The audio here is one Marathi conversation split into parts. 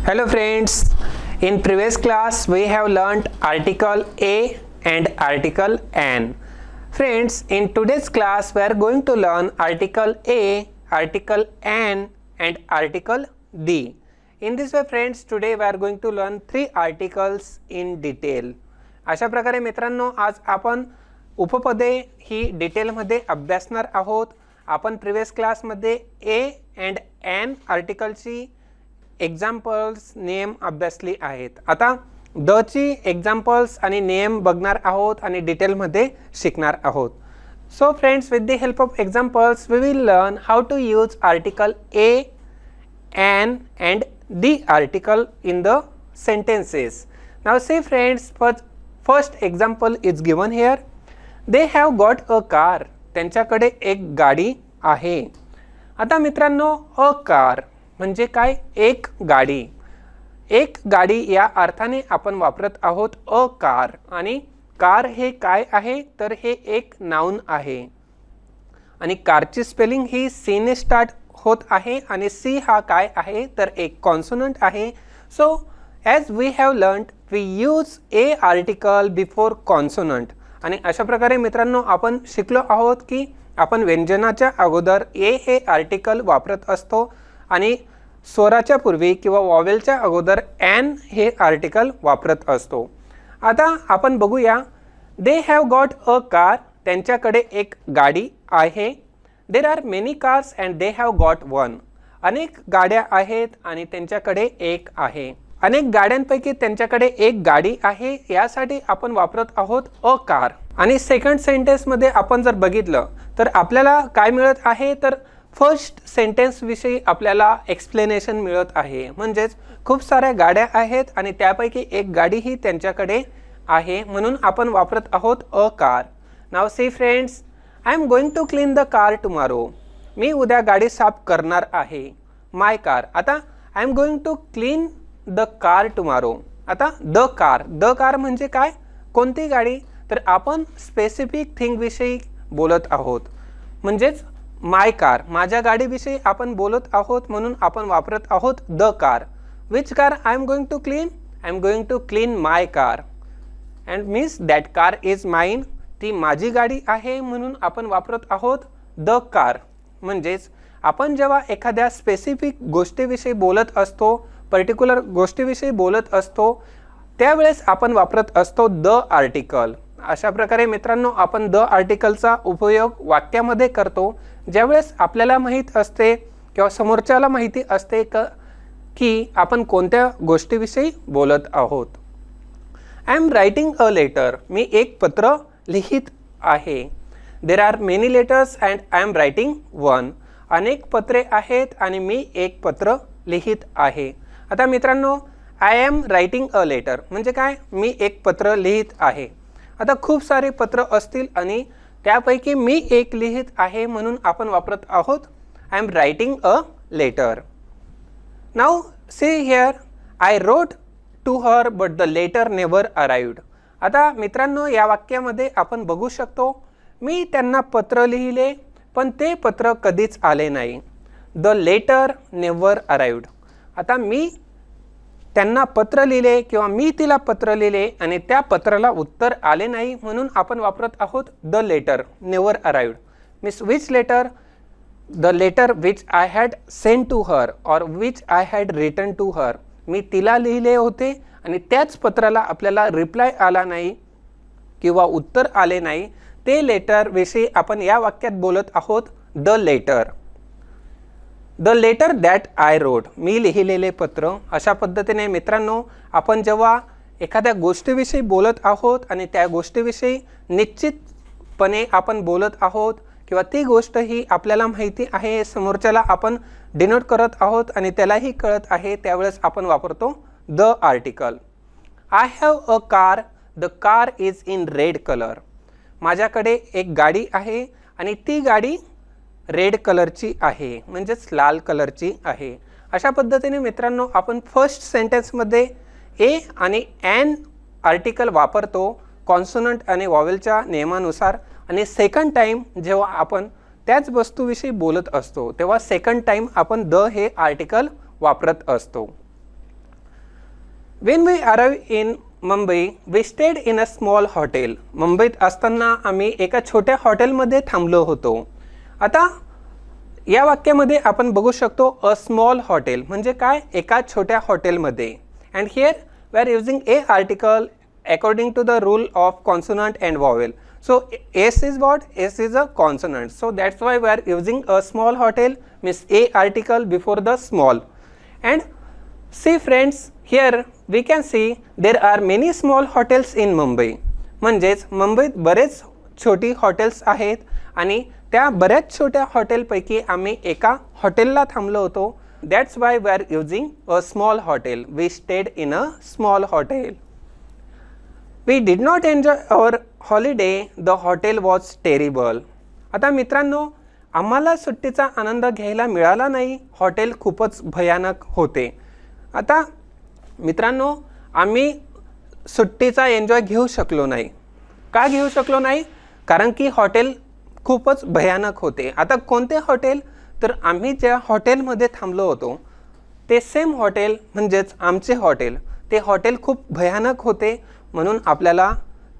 Hello friends, in previous class we have learnt article a and article an. Friends, in today's class we are going to learn article a, article an and article the. In this way friends, today we are going to learn 3 articles in detail. अशा प्रकारे मित्रांनो आज आपण उपपदे ही डिटेल मध्ये अभ्यासणार आहोत. आपण प्रीवियस क्लास मध्ये a and an आर्टिकलची एक्झाम्पल्स नियम अभ्यासली आहेत. आता द ची एक्झाम्पल्स आणि नियम बघणार आहोत आणि डिटेल मध्ये शिकणार आहोत. So friends, with the help of examples we will learn how to use article A, an and the article in the sentences. Now see friends, first example is given here. They have got a car. त्यांच्याकडे एक गाडी आहे. आता मित्रांनो, अ कार म्हणजे काय? एक गाडी. एक गाडी या अर्थाने आपण वापरत आहोत अ कार. आणि कार हे काय आहे तर हे एक नाउन आहे आणि कारची स्पेलिंग ही सी ने स्टार्ट होत आहे आणि सी हा काय आहे तर एक कॉन्सोनंट आहे. So as we have learned we use a article before consonant. आणि अशा प्रकारे मित्रांनो आपण शिकलो आहोत की आपण व्यंजनाच्या अगोदर ए हे आर्टिकल वापरत असतो आणि स्वराच्या पूर्वी किंवा वॉवेलच्या अगोदर ॲन हे आर्टिकल वापरत असतो. आता आपण बघूया. They have got a car. त्यांच्याकडे एक गाडी आहे. There are many cars and they have got one. अनेक गाड्या आहेत आणि त्यांच्याकडे एक आहे. अनेक गाड्यांपैकी त्यांच्याकडे एक गाडी आहे यासाठी आपण वापरत आहोत अ कार. आणि सेकंड सेंटेन्समध्ये आपण जर बघितलं तर आपल्याला काय मिळत आहे तर फर्स्ट सेंटेन्स विषयी आपल्याला एक्सप्लेनेशन मिळत आहे. म्हणजेच खूप साऱ्या गाड्या आहेत आणि त्यापैकी एक गाडी ही त्यांच्याकडे आहे म्हणून आपण वापरत आहोत a car. Now see friends, I am going to clean the car tomorrow. मी उद्या गाडी साफ करणार आहे. My car. आता I am going to clean the car tomorrow. आता द कार म्हणजे काय? कोणती गाडी? तर आपण स्पेसिफिक थिंग विषयी बोलत आहोत. म्हणजेच माय कार, माझ्या गाडीविषयी आपण बोलत आहोत म्हणून आपण वापरत आहोत the car. Which car I am going to clean? I am going to clean my car and means that car is mine. ती माझी गाडी आहे म्हणून आपण वापरत आहोत द कार. म्हणजेच आपण जेव्हा एखाद्या स्पेसिफिक गोष्टीविषयी बोलत असतो, पर्टिक्युलर गोष्टीविषयी बोलत असतो त्यावेळेस आपण वापरत असतो द आर्टिकल. अशा प्रकारे मित्रांनो आपण द आर्टिकलचा उपयोग वाक्यामध्ये करतो ज्यावेळेस आपल्याला माहीत असते किंवा समोरच्याला माहिती असते की आपण कोणत्या गोष्टीविषयी बोलत आहोत. I am writing a letter. मी एक पत्र लिहित आहे. There are many letters and I am writing one. अनेक पत्रे आहेत आणि मी एक पत्र लिहित आहे. आता मित्रांनो, I am writing a letter म्हणजे काय? मी एक पत्र लिहित आहे. आता खूप सारे पत्र असतील आणि त्यापैकी मी एक लिहित आहे म्हणून आपण वापरत आहोत I am writing a letter. Now see here, I wrote to her but the letter never arrived. आता मित्रांनो या वाक्यामध्ये आपण बघू शकतो मी त्यांना पत्र लिहिले पण ते पत्र कधीच आले नाही. The letter never arrived. आता मी त्यांना पत्र लिहिले किंवा मी तिला पत्र लिहिले आणि त्या पत्राला उत्तर आले नाही म्हणून आपण वापरत आहोत the letter never arrived. Means which letter? The letter which I had send to her or which I had return to her. मी तिला लिहिले होते आणि त्याच पत्राला आपल्याला रिप्लाय आला नाही किंवा उत्तर आले नाही. ते लेटर विषयी आपण या वाक्यात बोलत आहोत the letter. The letter that I wrote. मी लिहिलेले पत्र. अशा पद्धतीने मित्रांनो आपण जेव्हा एखाद्या गोष्टीविषयी बोलत आहोत आणि त्या गोष्टीविषयी निश्चितपणे आपण बोलत आहोत किंवा ती गोष्ट ही आपल्याला माहिती आहे, समोरच्याला आपण डिनोट करत आहोत आणि त्यालाही कळत आहे, त्यावेळेस आपण वापरतो the article. I have a car. The car is in red colour. माझ्याकडे एक गाडी आहे आणि ती गाडी रेड कलरची आहे म्हणजेच लाल कलरची आहे. अशा पद्धतीने मित्रांनो आपण फर्स्ट सेंटेन्समध्ये ए आणि एन आर्टिकल वापरतो कॉन्सोनंट आणि वॉवेलच्या नियमानुसार आणि सेकंड टाइम जेव्हा आपण त्याच वस्तूविषयी बोलत असतो तेव्हा सेकंड टाइम आपण द हे आर्टिकल वापरत असतो. When we arrived in Mumbai, we stayed in a small hotel. मुंबईत असताना आम्ही एका छोट्या हॉटेलमध्ये थांबलो होतो. आता या वाक्यामध्ये आपण बघू शकतो अ स्मॉल हॉटेल म्हणजे काय, एका छोट्या हॉटेलमध्ये. And here we are using a article according to the rule of consonant and vowel. So S is what? S is a consonant. So that's why we are using a small hotel means a article before the small. And see friends, here we can see there are many small hotels in Mumbai. म्हणजेच मुंबईत बरेच छोटी हॉटेल्स आहेत आणि त्या बऱ्याच छोट्या हॉटेलपैकी आम्ही एका हॉटेलला थांबलो होतो. That's why we are using a small hotel. We stayed in a small hotel. We did not enjoy our holiday. The hotel was terrible. आता मित्रांनो, आम्हाला सुट्टीचा आनंद घ्यायला मिळाला नाही. हॉटेल खूपच भयानक होते. आता मित्रांनो, आम्ही सुट्टीचा एन्जॉय घेऊ शकलो नाही. का घेऊ शकलो नाही? कारण की हॉटेल खूपच भयानक होते. आता कोणते हॉटेल? तर आम्ही ज्या हॉटेलमध्ये थांबलो होतो ते सेम हॉटेल म्हणजेच आमचे हॉटेल, ते हॉटेल खूप भयानक होते. म्हणून आपल्याला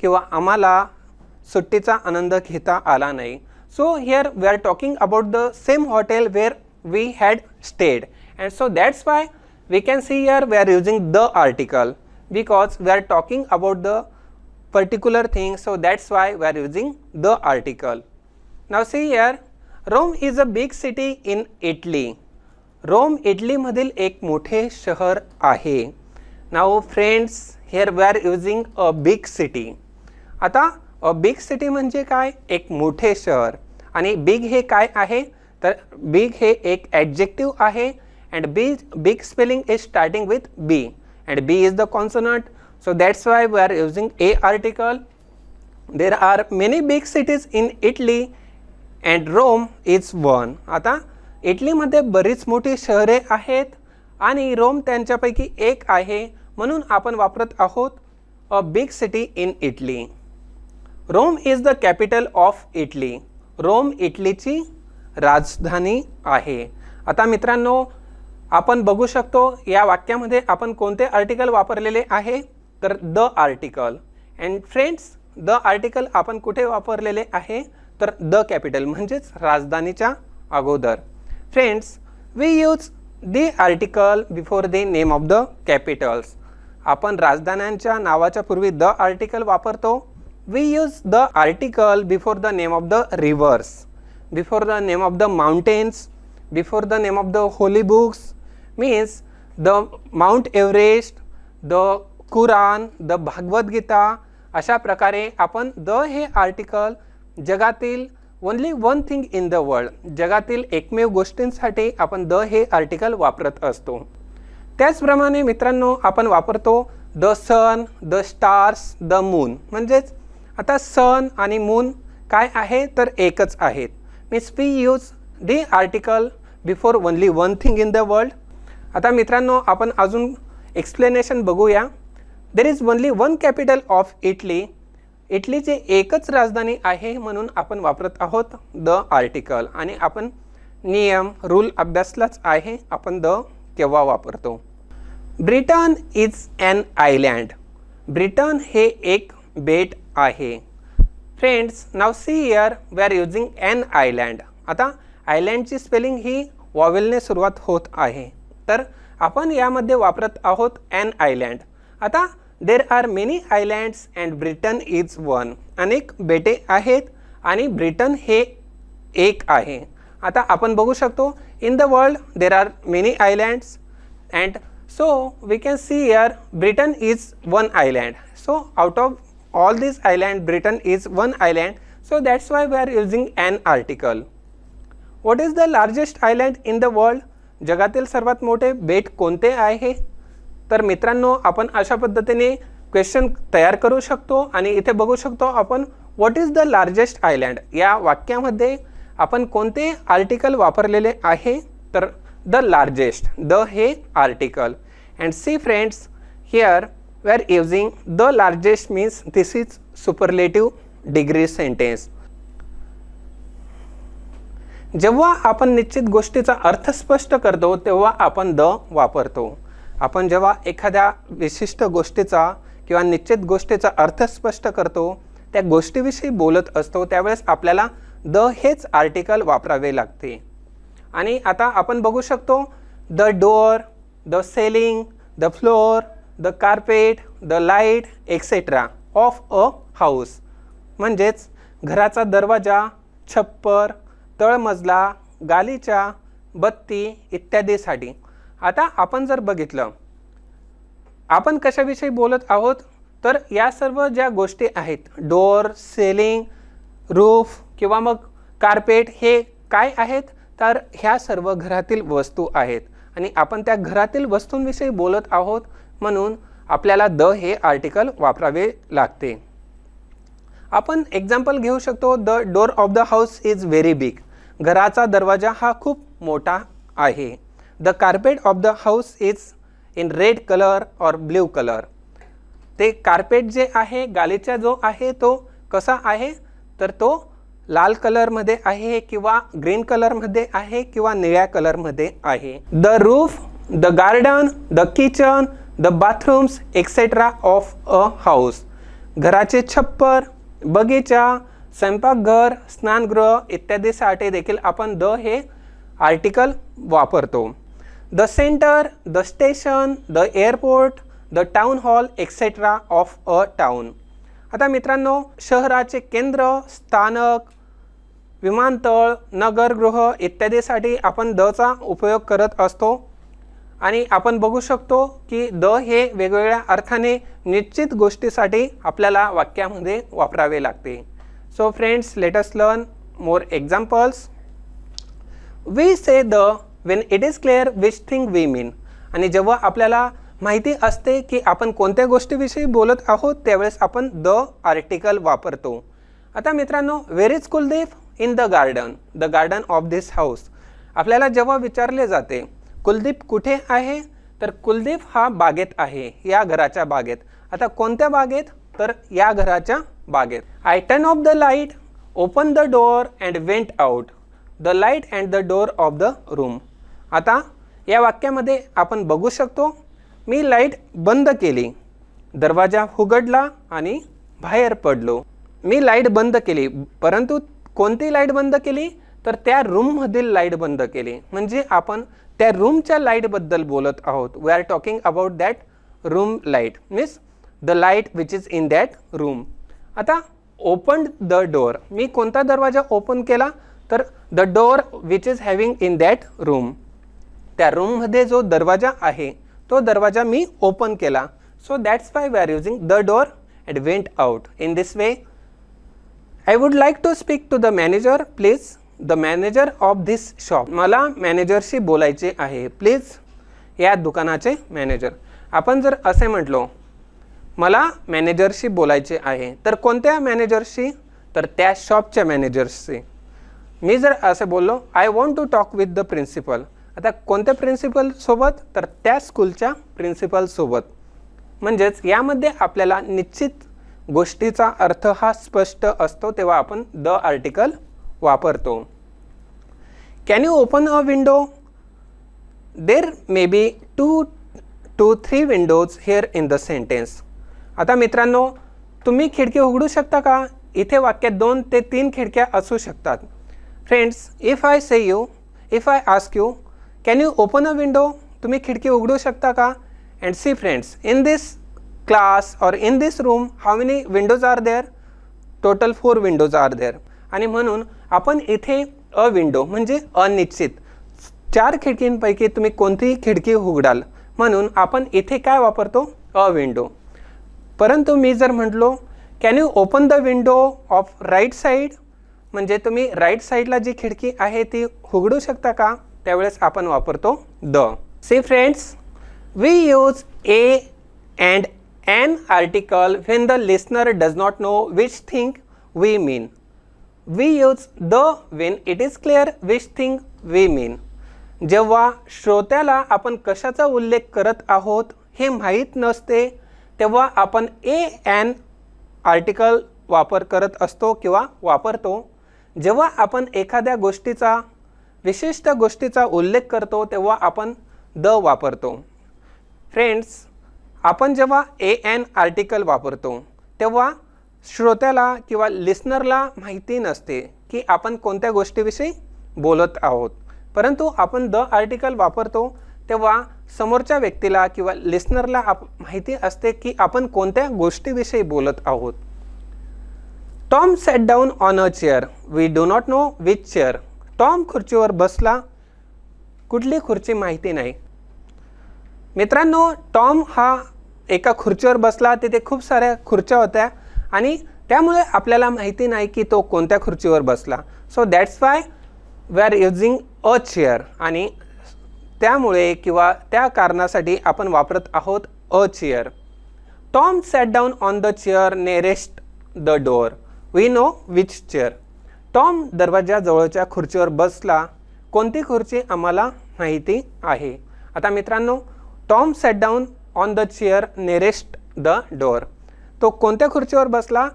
किंवा आम्हाला सुट्टीचा आनंद घेता आला नाही. So here we are talking about the same hotel where we had stayed. And so that's why we can see here we are using the article because we are talking about the particular thing. So that's why we are using the article. Now see here, Rome is a big city in Italy. Rome इटलीमधील एक मोठे शहर आहे. Now friends, here we are using a big city. आता a big city म्हणजे काय, एक मोठे शहर. आणि big हे काय आहे, तर big हे एक adjective आहे and big spelling is starting with B and B is the consonant. So that's why we are using a article. There are many big cities in Italy and Rome is one. आता इटलीमध्ये बरीच मोठी शहरे आहेत आणि रोम त्यांच्यापैकी एक आहे. म्हणून आपण वापरत आहोत a big city in Italy. Rome is the capital of Italy. Rome इटलीची राजधानी आहे. आता मित्रांनो, आपण बघू शकतो या वाक्यामध्ये आपण कोणते आर्टिकल वापरलेले आहे, तर the article. And friends, the article आपण कुठे वापरलेले आहे, तर द कॅपिटल म्हणजेच राजधानीच्या अगोदर. Friends, we use the article before the name of the capitals. आपण राजधान्यांच्या नावाच्या पूर्वी द आर्टिकल वापरतो. We use the article before the name of the rivers, before the name of the mountains, before the name of the holy books means the Mount Everest, the Quran, the Bhagavad Gita. अशा प्रकारे आपण द हे आर्टिकल जगातील only one thing in the world, जगातील एकमेव गोष्टींसाठी आपण द हे आर्टिकल वापरत असतो. त्याचप्रमाणे मित्रांनो, आपण वापरतो the sun, the stars, the moon. म्हणजेच आता सन आणि मून काय आहे, तर एकच आहेत. Means we use the article before only one thing in the world. आता मित्रांनो, आपण अजून एक्सप्लेनेशन बघूया. There is only one capital of Italy. इटलीची एकच राजधानी आहे म्हणून आपण वापरत आहोत द आर्टिकल. आणि आपण नियम रूल अभ्यासलाच आहे आपण द केव्हा वापरतो. Britain is an island. Britain हे एक बेट आहे. Friends, now see here we are using an island. आता आयलँडची स्पेलिंग ही वॉवेलने सुरुवात होत आहे, तर आपण यामध्ये वापरत आहोत ॲन आयलँड. आता देर are many islands and Britain is one. अनेक बेटे आहेत आणि ब्रिटन हे एक आहे. आता आपण बघू शकतो in the world there are many islands and so we can see here Britain is one island. So out of all these islands Britain is one island. So that's why we are using an article. What is the largest island in the world? जगातील सर्वात मोठे बेट कोणते आहे? तर मित्रांनो, आपण अशा पद्धतीने क्वेश्चन तयार करू शकतो आणि इथे बघू शकतो आपण what is the largest island. या वाक्यामध्ये आपण कोणते आर्टिकल वापरलेले आहे, तर द लार्जेस्ट, द हे article. And see friends, here we are using the largest means this is superlative degree sentence. जेव्हा आपण निश्चित गोष्टीचा अर्थ स्पष्ट करतो तेव्हा आपण द वापरतो. आपण जेव्हा एखाद्या विशिष्ट गोष्टीचा किंवा निश्चित गोष्टीचा अर्थ स्पष्ट करतो, त्या गोष्टीविषयी बोलत असतो, त्यावेळेस आपल्याला द हेच आर्टिकल वापरावे लागते. आणि आता आपण बघू शकतो the door, the ceiling, the floor, the carpet, the light etcetera of a house, म्हणजेच घराचा दरवाजा, छप्पर, तळमजला, गालीचा, बत्ती इत्यादीसाठी. आता आपण जर बघितलं आपण कशाविषयी बोलत आहोत, तर या सर्व ज्या गोष्टी आहेत, डोअर, सेलिंग, रूफ किंवा मग कार्पेट, हे काय आहेत, तर ह्या सर्व घरातील वस्तू आहेत आणि आपण त्या घरातील वस्तूंविषयी बोलत आहोत, म्हणून आपल्याला द हे आर्टिकल वापरावे लागते. आपण एक्झाम्पल घेऊ शकतो, the door of the house is very big, घराचा दरवाजा हा खूप मोठा आहे. The carpet of the house is in red colour और ब्ल्यू कलर, ते कार्पेट जे आहे, गालीचा जो आहे तो कसा आहे, तर तो लाल कलरमध्ये आहे किंवा ग्रीन कलरमध्ये आहे किंवा निळ्या कलरमध्ये आहे. The roof, the garden, the kitchen, the bathrooms etcetera of a house, घराचे छप्पर, बगीचा, स्वयंपाकघर, स्नानगृह इत्यादीसाठी देखील आपण द हे आर्टिकल वापरतो. The centre, the station, the airport, the town hall etcetera of a town. आता मित्रांनो, शहराचे केंद्र, स्थानक, विमानतळ, नगरगृह इत्यादीसाठी आपण दचा उपयोग करत असतो आणि आपण बघू शकतो की द हे वेगवेगळ्या अर्थाने निश्चित गोष्टीसाठी आपल्याला वाक्यामध्ये वापरावे लागते. So friends, let us learn more examples. We say the when it is clear which thing we mean. आणि जेव्हा आपल्याला माहिती असते की आपण कोणत्या गोष्टीविषयी बोलत आहोत, त्यावेळेस आपण द आर्टिकल वापरतो. आता मित्रांनो, where is Kuldeep? In the garden, the garden of this house. आपल्याला जेव्हा विचारले जाते कुलदीप कुठे आहे, तर कुलदीप हा बागेत आहे, या घराच्या बागेत. आता कोणत्या बागेत, तर या घराच्या बागेत. I turn off the light, open the door and went out, the light and the door of the room. आता या वाक्यामध्ये आपण बघू शकतो, मी लाईट बंद केली, दरवाजा उघडला आणि बाहेर पडलो. मी लाईट बंद केली, परंतु कोणती लाईट बंद केली, तर त्या रूममधील लाईट बंद केली, म्हणजे आपण त्या रूमच्या लाईटबद्दल बोलत आहोत. We are talking about that room light, means the light which is in that room. आता ओपन द डोअर, मी कोणता दरवाजा ओपन केला, तर the door which is having in that room, त्या रूममध्ये जो दरवाजा आहे तो दरवाजा मी ओपन केला. So that's why we are using the door and went out. In this way, I would like to speak to the manager, please the manager of this shop. मला मॅनेजरशी बोलायचे आहे, प्लीज या दुकानाचे मॅनेजर. आपण जर असे म्हटलो मला मॅनेजरशी बोलायचे आहे, तर कोणत्या मॅनेजरशी, तर त्या शॉपच्या मॅनेजरशी. मी जर असे बोललो I want to talk with the principal, आता कोणत्या प्रिन्सिपल सोबत, तर त्या स्कूलच्या प्रिन्सिपल सोबत. म्हणजेच यामध्ये आपल्याला निश्चित गोष्टीचा अर्थ हा स्पष्ट असतो, तेव्हा आपण द आर्टिकल वापरतो. Can you open a window? There may be 2 to 3 Windows here in the sentence. आता मित्रांनो, तुम्ही खिडकी उघडू शकता का? इथे वाक्यात 2 ते 3 खिडक्या असू शकतात. Friends, if I ask you can you open a window, तुम्ही खिडकी उघडू शकता का? And see friends, in this class or in this room how many windows are there? Total 4 windows are there. आणि म्हणून आपण इथे अ विंडो म्हणजे अनिश्चित, 4 खिडकींपैकी तुम्ही कोणतीही खिडकी उघडाल, म्हणून आपण इथे काय वापरतो? A window. परंतु मी जर म्हटलो can you open the window of right side, म्हणजे तुम्ही राईट साईडला जी खिडकी आहे ती उघडू शकता का, त्यावेळेस आपण वापरतो the. See friends, we use a and an article when the listener does not know which thing we mean. We use the when it is clear which thing we mean. जेव्हा श्रोत्याला आपण कशाचा उल्लेख करत आहोत हे माहीत नसते, तेव्हा आपण ए अँड आर्टिकल वापर करत असतो किंवा वापरतो. जेव्हा आपण एखाद्या गोष्टीचा विशिष्ट गोष्टीचा उल्लेख करतो तेव्हा आपण द वापरतो. फ्रेंड्स, आपण जेव्हा एन आर्टिकल वापरतो तेव्हा श्रोत्याला किंवा लिस्नरला माहिती नसते की आपण कोणत्या गोष्टीविषयी बोलत आहोत, परंतु आपण द आर्टिकल वापरतो तेव्हा समोरच्या व्यक्तीला किंवा लिस्नरला माहिती असते की आपण कोणत्या गोष्टीविषयी बोलत आहोत. Tom sat down on a chair. We do not know which chair. Tom खुर्चीवर बसला. कुठली खुर्ची माहिती नाही. मित्रांनो, टॉम हा एका खुर्चीवर बसला. तिथे खूप साऱ्या खुर्च्या होत्या आणि त्यामुळे आपल्याला माहिती नाही की तो कोणत्या खुर्चीवर बसला. So that's why we are using a chair. आणि त्यामुळे किंवा त्या कारणासाठी आपण वापरत आहोत a chair. Tom sat down on the chair nearest the door. We know which chair. टॉम दरवाजाजवळच्या खुर्चीवर बसला. कोणती खुर्ची आम्हाला माहिती आहे. आता मित्रांनो, Tom sat down on the chair nearest the door. तो कोणत्या खुर्चीवर बसला?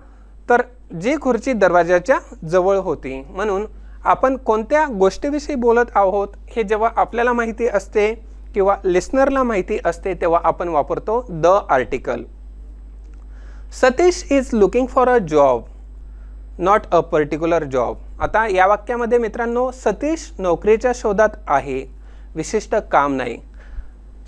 तर जी खुर्ची दरवाजाच्या जवळ होती. म्हणून आपण कोणत्या गोष्टीविषयी बोलत आहोत हे जेव्हा आपल्याला माहिती असते किंवा लिस्नरला माहिती असते तेव्हा आपण वापरतो the article. Satish is looking for a job, not a particular job. आता या वाक्यामध्ये मित्रांनो, सतीश नोकरीच्या शोधात आहे, विशिष्ट काम नाही.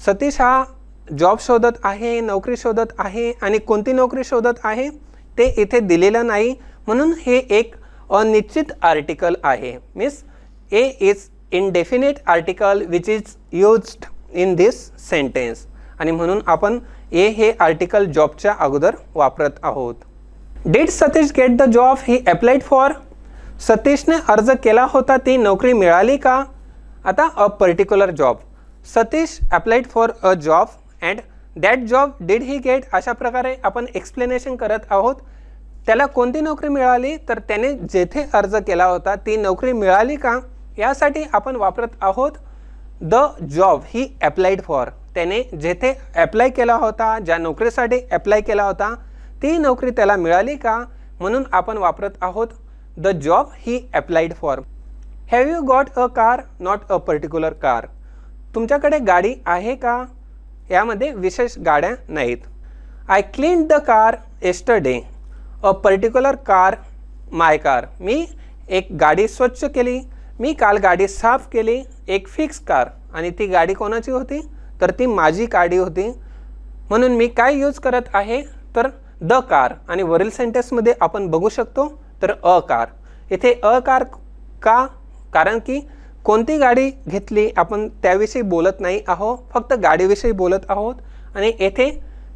सतीश हा जॉब शोधत आहे, नोकरी शोधत आहे आणि कोणती नोकरी शोधत आहे ते इथे दिलेलं नाही. म्हणून हे एक अनिश्चित आर्टिकल आहे. Means A is indefinite article which is used in this sentence. आणि म्हणून आपण ए हे आर्टिकल जॉबच्या अगोदर वापरत आहोत. Did Satish get the job he applied for. सतीशने अर्ज केला होता, ती नोकरी मिळाली का? आता a particular job. Satish applied for a job and that job did he get. अशा प्रकारे आपण एक्सप्लेनेशन करत आहोत. त्याला कोणती नोकरी मिळाली? तर त्याने जेथे अर्ज केला होता ती नोकरी मिळाली का? यासाठी आपण वापरत आहोत the job he applied for. त्याने जेथे अप्लाय केला होता, ज्या नोकरीसाठी अप्लाय केला होता ती नोकरी त्याला मिळाली का? म्हणून आपण वापरत आहोत the job he applied for. Have you got a car, not a particular car. तुमच्याकडे गाडी आहे का? यामध्ये विशेष गाड्या नाहीत. I cleaned the car yesterday. A particular car, my car. मी एक गाडी स्वच्छ केली. मी काल गाडी साफ केली. एक फिक्स कार. आणि ती गाडी कोणाची होती? तर ती माझी गाडी होती. म्हणून मी काय यूज करत आहे? तर द कार. आणि वरील सेंटेन्समध्ये आपण बघू शकतो तर अ कार. इथे अ कार का? कारण की कोणती गाडी घेतली आपण त्याविषयी बोलत नाही आहोत, फक्त गाडीविषयी बोलत आहोत. आणि येथे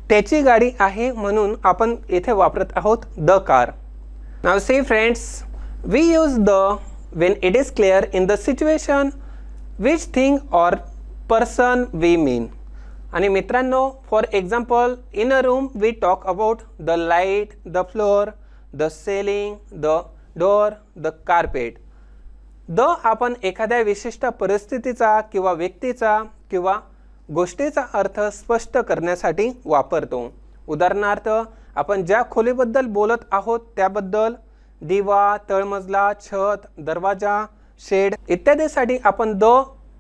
त्याची गाडी आहे म्हणून आपण येथे वापरत आहोत the car. Now see friends, we use the when it is clear in the situation which thing or person we mean. आणि मित्रांनो, for example, in a room we talk about the light, the floor, the ceiling, the door, the carpet. The आपण एखाद्या विशिष्ट परिस्थितीचा किंवा व्यक्तीचा किंवा गोष्टीचा अर्थ स्पष्ट करण्यासाठी वापरतो. उदाहरणार्थ, आपण ज्या खोलीबद्दल बोलत आहोत त्याबद्दल दिवा, तळमजला, छत, दरवाजा, शेड इत्यादीसाठी आपण द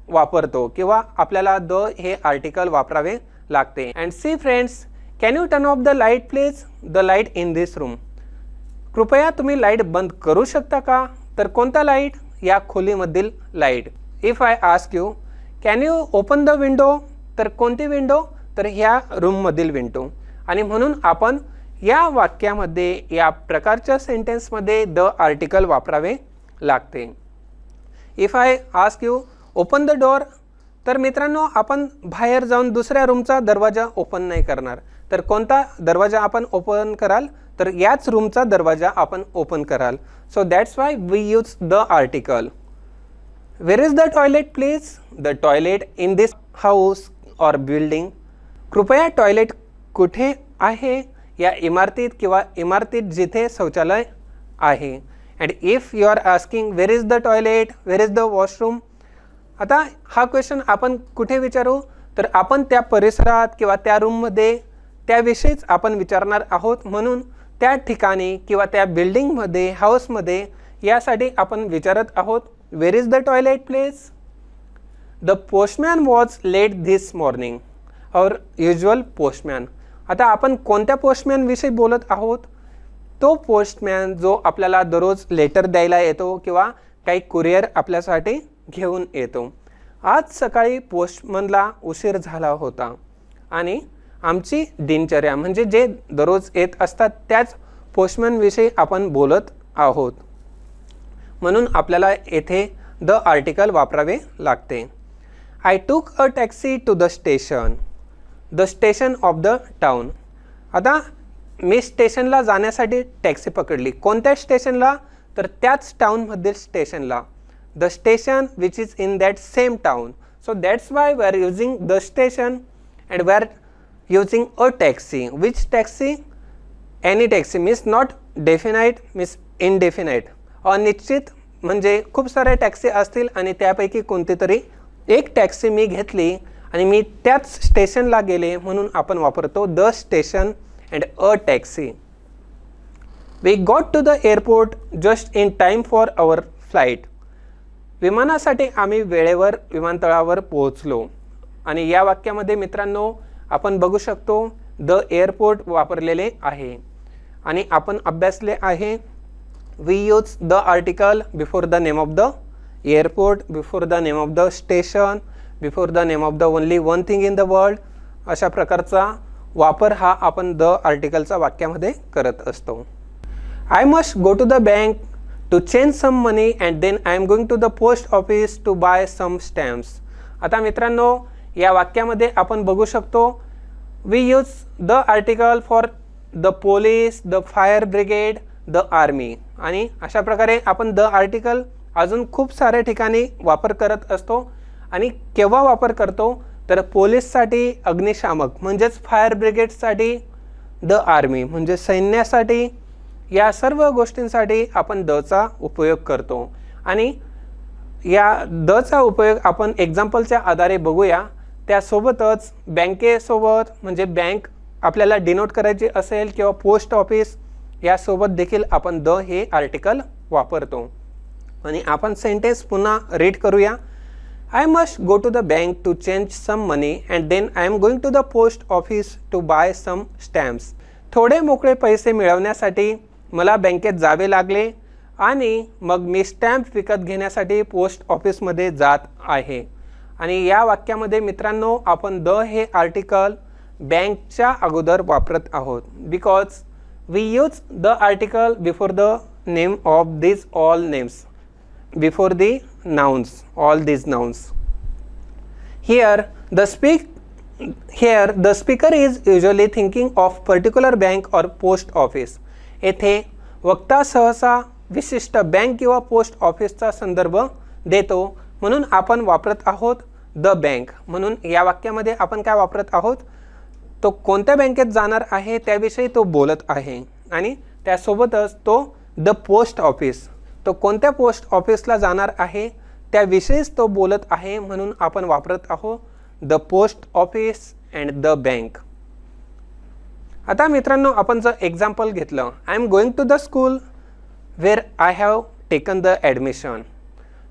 वापरतो किंवा आपल्याला द हे आर्टिकल वापरावे लागते. And see friends, can you turn off the light please. The light in this room. कृपया तुम्ही लाईट बंद करू शकता का? तर कोणता लाईट? या खोलीमधील light. If I ask you can you open the window. तर कोणती विंडो? तर ह्या रूममधील विंडो. आणि म्हणून आपण या वाक्यामध्ये या प्रकारच्या सेंटेन्समध्ये द आर्टिकल वापरावे लागते. If I ask you open the door. तर मित्रांनो, आपण बाहेर जाऊन दुसऱ्या रूमचा दरवाजा ओपन नाही करणार. तर कोणता दरवाजा आपण ओपन कराल? तर याच रूमचा दरवाजा आपण ओपन कराल. So that's why we use the article. Where is the toilet please. The toilet in this house or building. कृपया टॉयलेट कुठे आहे? या इमारतीत किंवा इमारतीत जिथे शौचालय आहे. And if you are asking where is the toilet, where is the washroom. आता हा क्वेश्चन आपण कुठे विचारू? तर आपण त्या परिसरात किंवा त्या रूममध्ये त्याविषयीच आपण विचारणार आहोत. म्हणून त्या ठिकाणी किंवा त्या बिल्डिंगमध्ये, हाऊसमध्ये यासाठी आपण विचारत आहोत Where is the toilet place? The postman was late this morning. Our usual postman. आता आपण कोणत्या पोस्टमॅन विषयी बोलत आहोत? तो पोस्टमॅन जो आपल्याला दररोज लेटर द्यायला येतो किंवा काही कुरिअर आपल्यासाठी घेऊन येतो. आज सकाळी पोस्टमनला उशीर झाला होता आणि आमची दिनचर्या म्हणजे जे दररोज येत असतात त्याच पोस्टमॅन विषयी आपण बोलत आहोत. म्हणून आपल्याला येथे द आर्टिकल वापरावे लागते. I took a taxi to the station. The station of the town. आता मी स्टेशनला जाण्यासाठी टॅक्सी पकडली. कोणत्या स्टेशनला? तर त्याच टाउनमधील स्टेशनला. The station which is in that same town. So that's why we are using the station and we are using a taxi. Which taxi? Any taxi means not definite means indefinite. अनिश्चित म्हणजे खूप सारे टॅक्सी असतील आणि त्यापैकी कोणती तरी एक टॅक्सी मी घेतली आणि मी त्याच स्टेशनला गेले म्हणून आपण वापरतो the station and a taxi. We got to the airport just in time for our flight. विमानासाठी आम्ही वेळेवर विमानतळावर पोहोचलो. आणि या वाक्यामध्ये मित्रांनो आपण बघू शकतो द एअरपोर्ट वापरलेले आहे आणि आपण अभ्यासले आहे. We use the article before the name of the airport, before the name of the station, before the name of the only one thing in the world. अशा प्रकारचा वापर हा आपण द आर्टिकलचा वाक्यामध्ये करत असतो. I must go to the bank to change some money and then I am going to the post office to buy some stamps. आता मित्रांनो या वाक्यामध्ये आपण बघू शकतो we use the article for the police, the fire brigade, the army. आणि अशा प्रकारे आपण द आर्टिकल अजून खूप साऱ्या ठिकाणी वापर करत असतो. आणि केव्हा वापर करतो तर पोलीससाठी अग्निशामक म्हणजेच फायर ब्रिगेडसाठी द आर्मी म्हणजे सैन्यासाठी या सर्व गोष्टींसाठी आपण दचा उपयोग करतो. आणि या दचा उपयोग आपण एक्झाम्पलच्या आधारे बघूया. त्यासोबतच बँकेसोबत म्हणजे बँक आपल्याला डिनोट करायची असेल किंवा पोस्ट ऑफिस यासोबत देखील आपण द हे आर्टिकल वापरतो. आणि आपण सेंटेन्स पुन्हा रीड करूया. I must go to the bank to change some money and then I am going to the post office to buy some stamps. थोडे मोकळे पैसे मिळवण्यासाठी मला बँकेत जावे लागले आणि मग मी स्टॅम्प विकत घेण्यासाठी पोस्ट ऑफिसमध्ये जात आहे. आणि या वाक्यामध्ये मित्रांनो आपण द हे आर्टिकल बँकच्या अगोदर वापरत आहोत. Because we use the article before the name of these all names, before the nouns, all these nouns. Here the speaker is usually thinking of particular bank or post office. येथे वक्ता सहसा विशिष्ट बँक किंवा पोस्ट ऑफिसचा संदर्भ देतो म्हणून आपण वापरत आहोत द बँक. म्हणून या वाक्यामध्ये आपण काय वापरत आहोत तो कोणत्या बँकेत जाणार आहे त्याविषयी तो बोलत आहे. आणि त्यासोबतच तो द पोस्ट ऑफिस तो कोणत्या पोस्ट ऑफिसला जाणार आहे त्याविषयीच तो बोलत आहे म्हणून आपण वापरत आहोत the post office and the bank. आता मित्रांनो आपण जर एक्झाम्पल घेतलं I am going to the school where I have taken the admission.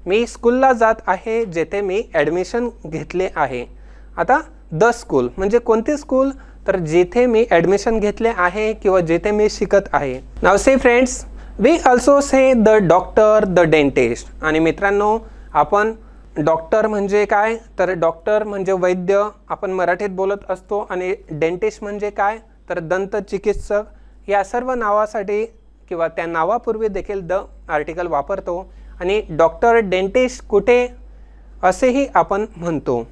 मी स्कूलला जात आहे जेथे मी ॲडमिशन घेतले आहे. आता द स्कूल म्हणजे कोणती स्कूल तर जिथे मी ॲडमिशन घेतले आहे किंवा जिथे मी शिकत आहे. नाव say friends we also say the doctor the dentist. आणि मित्रांनो आपण डॉक्टर म्हणजे काय तर डॉक्टर म्हणजे वैद्य आपण मराठीत बोलत असतो आणि डेंटिस्ट म्हणजे काय तर दंत चिकित्सक. या सर्व नावासाठी किंवा त्या नावापूर्वी देखील द आर्टिकल वापरतो. आणि डॉक्टर डेंटिस्ट कुठे असेही आपण म्हणतो.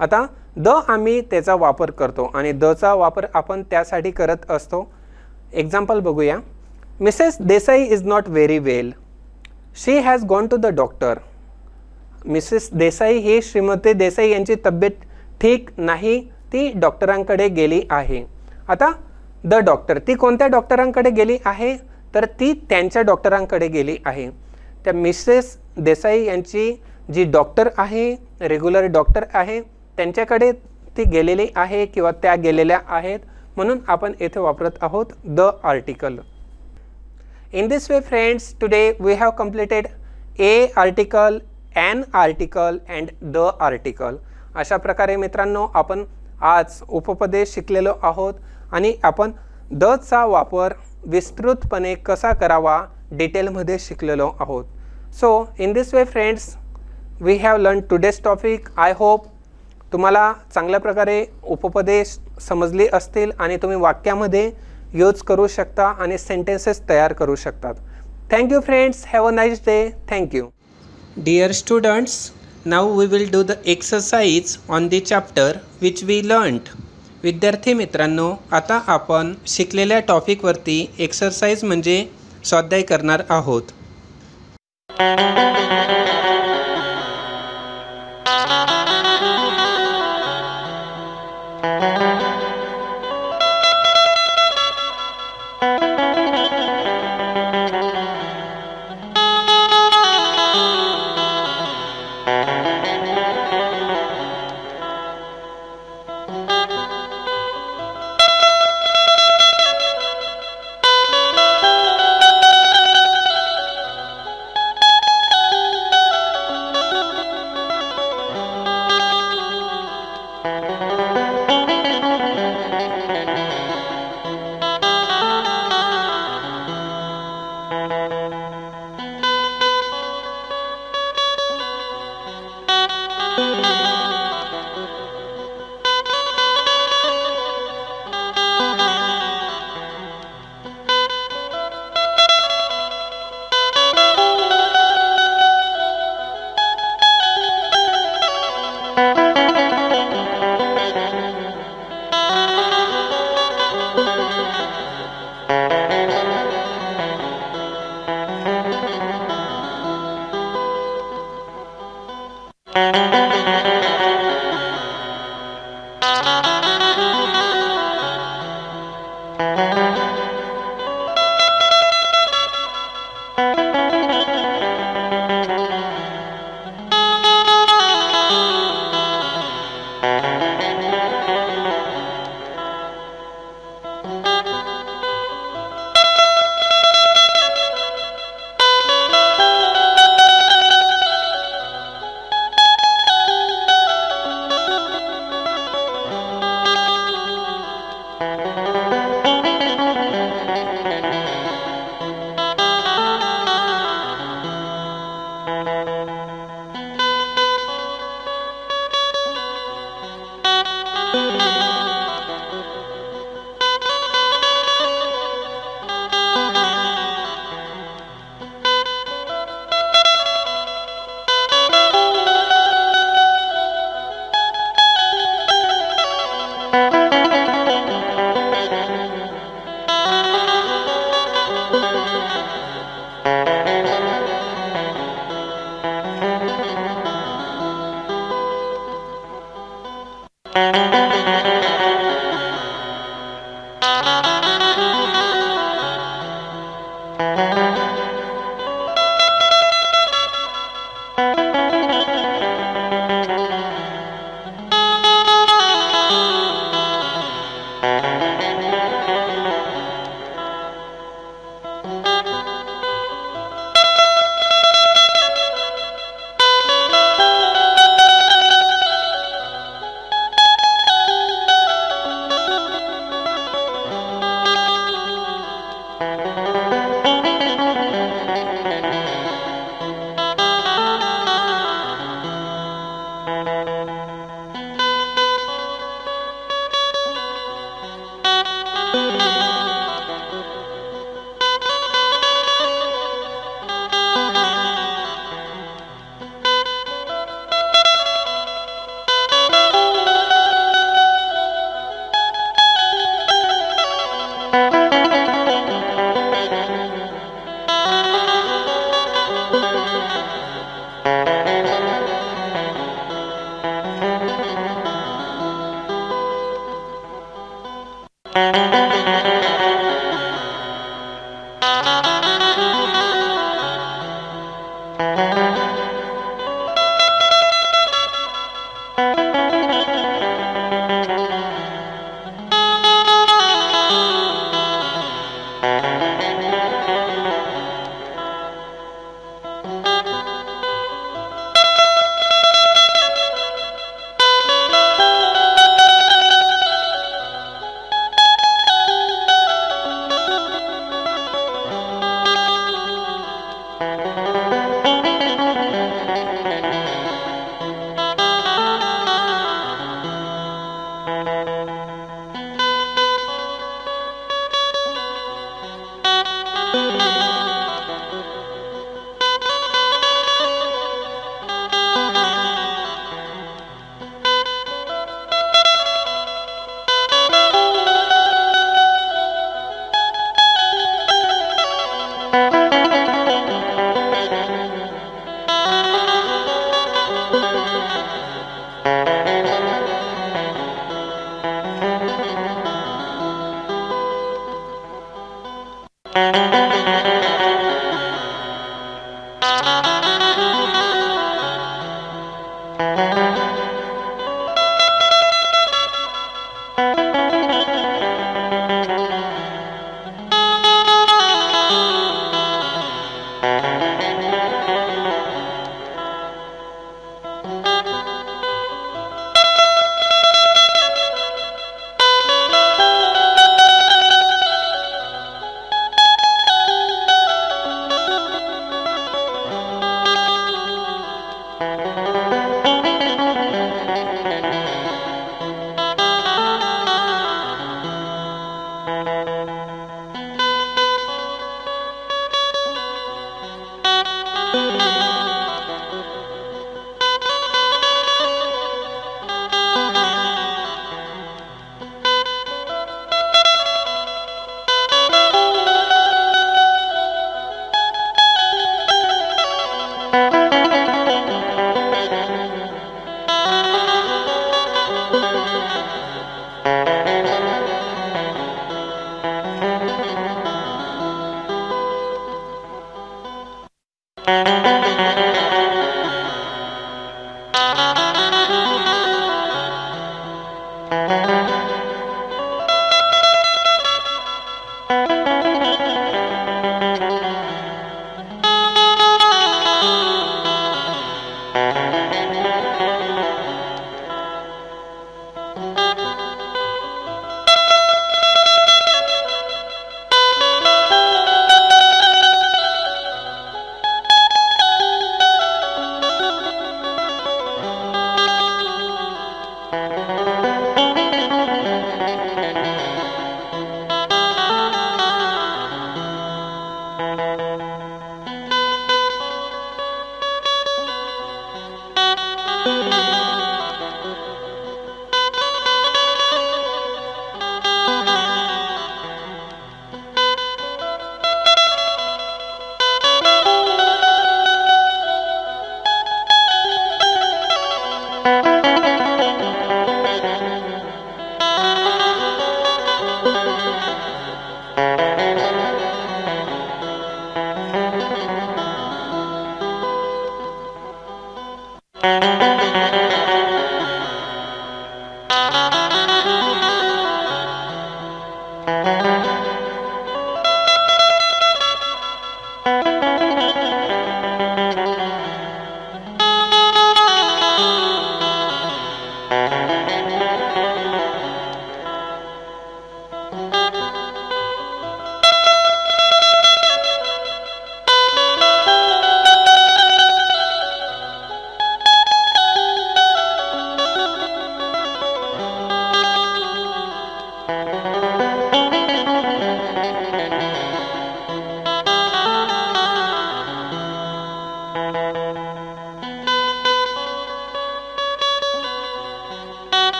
आता द आम्ही त्याचा वापर करतो आणि दचा वापर आपण त्यासाठी करत असतो. एक्झाम्पल बघूया. Mrs Desai is not very well. She has gone to the doctor. Mrs Desai ही श्रीमती देसाई यांची तब्येत ठीक नाही ती डॉक्टरांकडे गेली आहे. आता द डॉक्टर ती कोणत्या डॉक्टरांकडे गेली आहे तर ती त्यांच्या डॉक्टरांकडे गेली आहे. त्या मिसेस देसाई यांची जी डॉक्टर आहे रेग्युलर डॉक्टर आहे त्यांच्याकडे ती गेलेली आहे किंवा त्या गेलेल्या आहेत म्हणून आपण येथे वापरत आहोत the article. In this way friends, today we have completed A article an article and the article. अशा प्रकारे मित्रांनो आपण आज उपपदे शिकलेलो आहोत आणि आपण the चा वापर विस्तृतपणे कसा करावा डिटेलमध्ये शिकलेलो आहोत. So in this way friends we have learned today's topic. I hope तुम्हाला चांगल्या प्रकारे उपपदे समजली असतील आणि तुम्ही वाक्यामध्ये यूज करू शकता आणि सेंटेन्सेस तयार करू शकतात. Thank you friends. Have a nice day. Thank you. Dear students, now we will do the exercise on the chapter which we learned. विद्यार्थी मित्रांनो, आता आपण शिकलेल्या टॉपिकवरती एक्सरसाइज म्हणजे स्वाध्याय करणार आहोत.